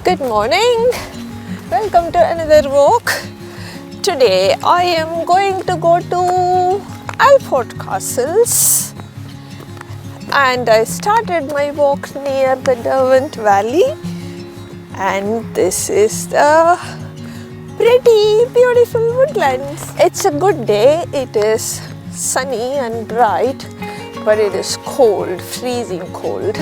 Good morning, welcome to another walk. Today I am going to go to Alport Castles and I started my walk near the Derwent Valley, and this is the pretty beautiful woodlands. It's a good day, it is sunny and bright, but it is cold, freezing cold.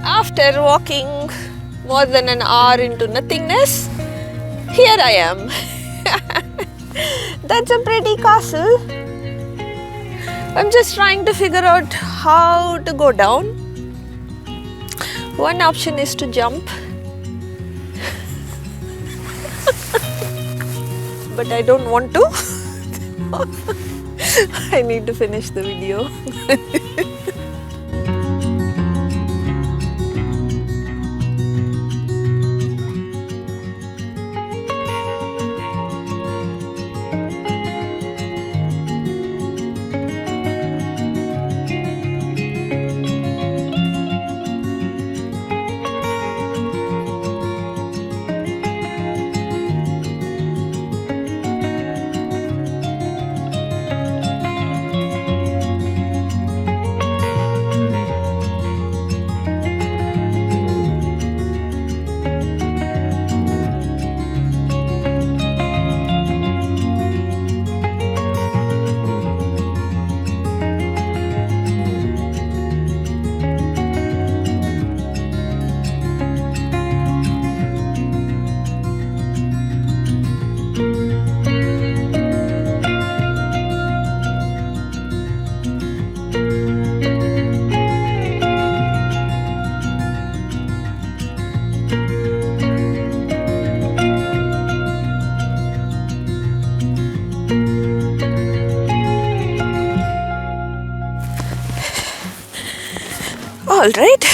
After walking more than an hour into nothingness, here I am. That's a pretty castle. I'm just trying to figure out how to go down. One option is to jump, but I don't want to. I need to finish the video. Alright,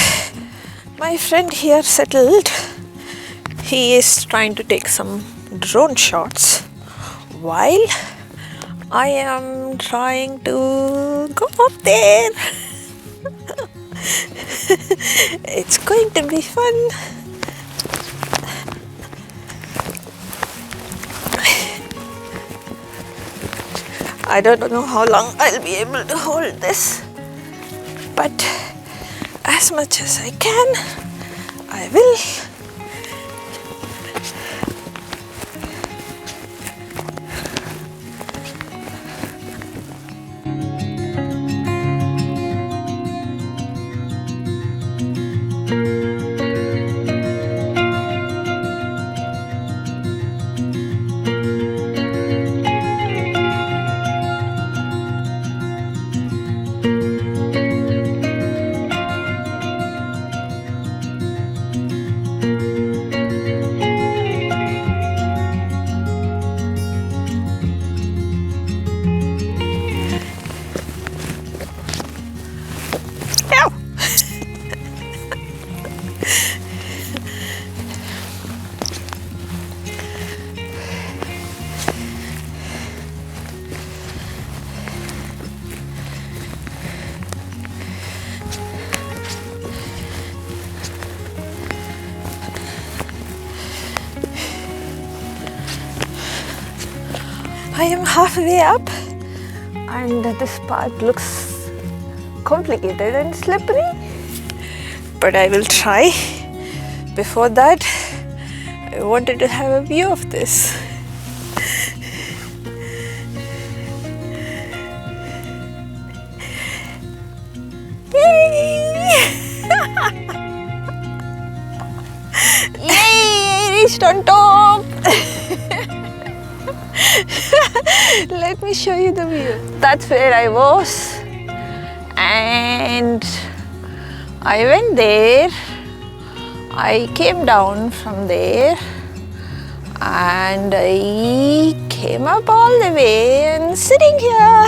my friend here settled. He is trying to take some drone shots while I am trying to go up there. It's going to be fun. I don't know how long I'll be able to hold this, but as much as I can, I will. I'm halfway up and this part looks complicated and slippery, but I will try. Before that, I wanted to have a view of this. Yay! Yay! I reached on top! Let me show you the view. That's where I was, and I went there. I came down from there and I came up all the way and sitting here.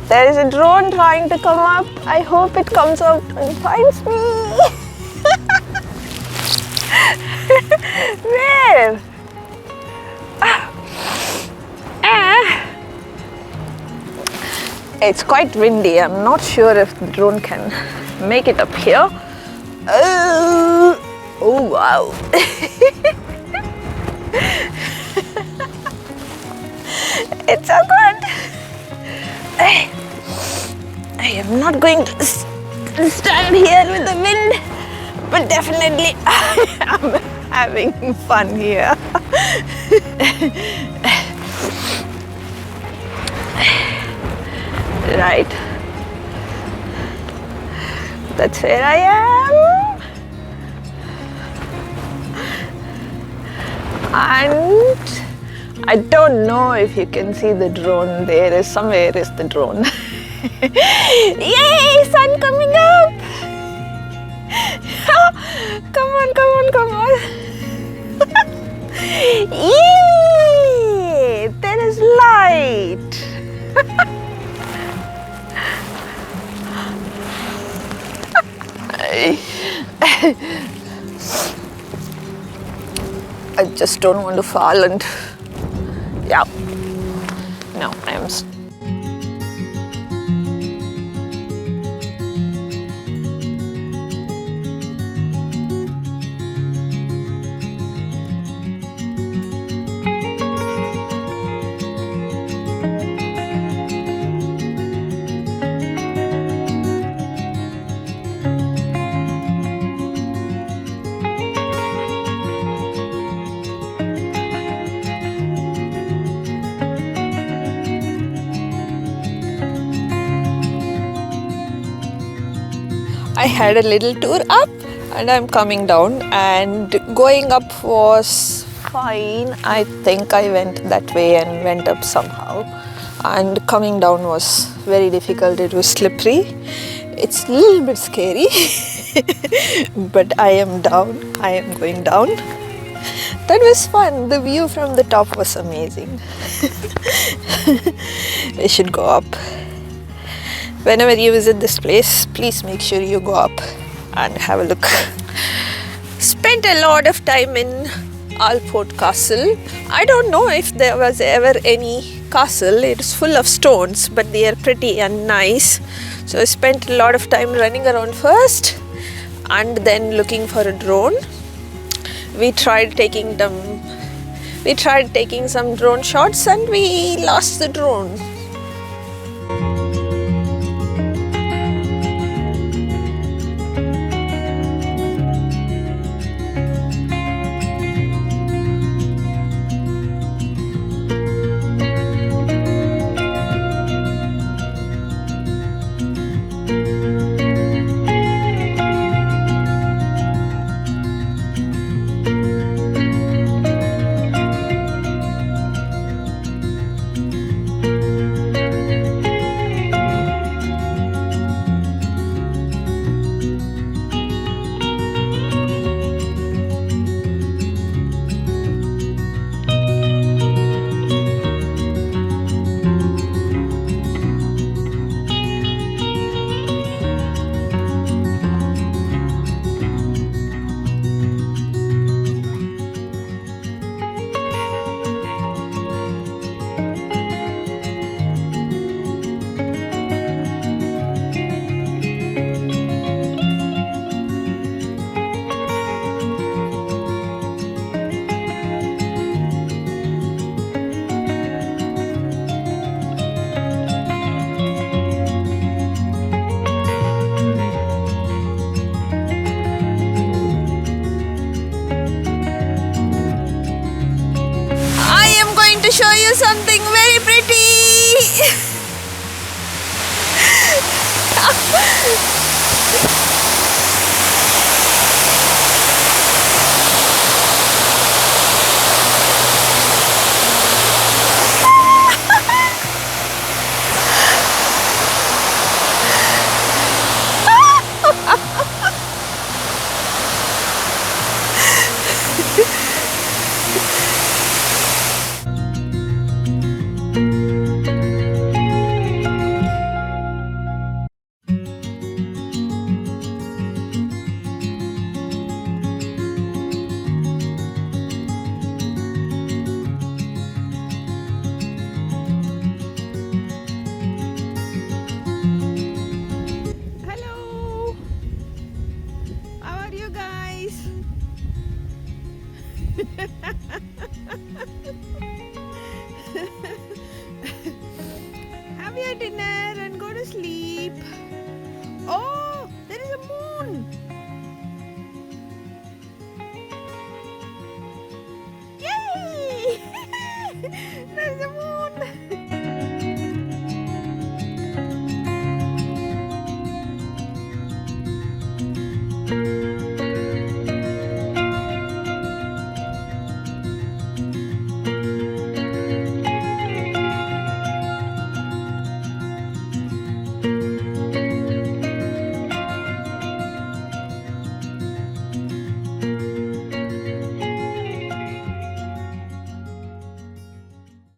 There is a drone trying to come up. I hope it comes out and finds me. Where? It's quite windy. I'm not sure if the drone can make it up here. Oh wow. It's so good. I am not going to stand here with the wind, but definitely I am having fun here. Right. That's where I am. And I don't know if you can see the drone. There is somewhere is the drone. Yay! Sun coming up! Come on, come on, come on. Yay! There is light. I just don't want to fall and yeah. No, I had a little tour up and I'm coming down, and going up was fine. I think I went that way and went up somehow, and coming down was very difficult. It was slippery. It's a little bit scary but I am down. I am going down. That was fun. The view from the top was amazing. I should go up. Whenever you visit this place, please make sure you go up and have a look. Spent a lot of time in Alport Castle. I don't know if there was ever any castle. It is full of stones, but they are pretty and nice. So I spent a lot of time running around first and then looking for a drone. We tried taking some drone shots and we lost the drone.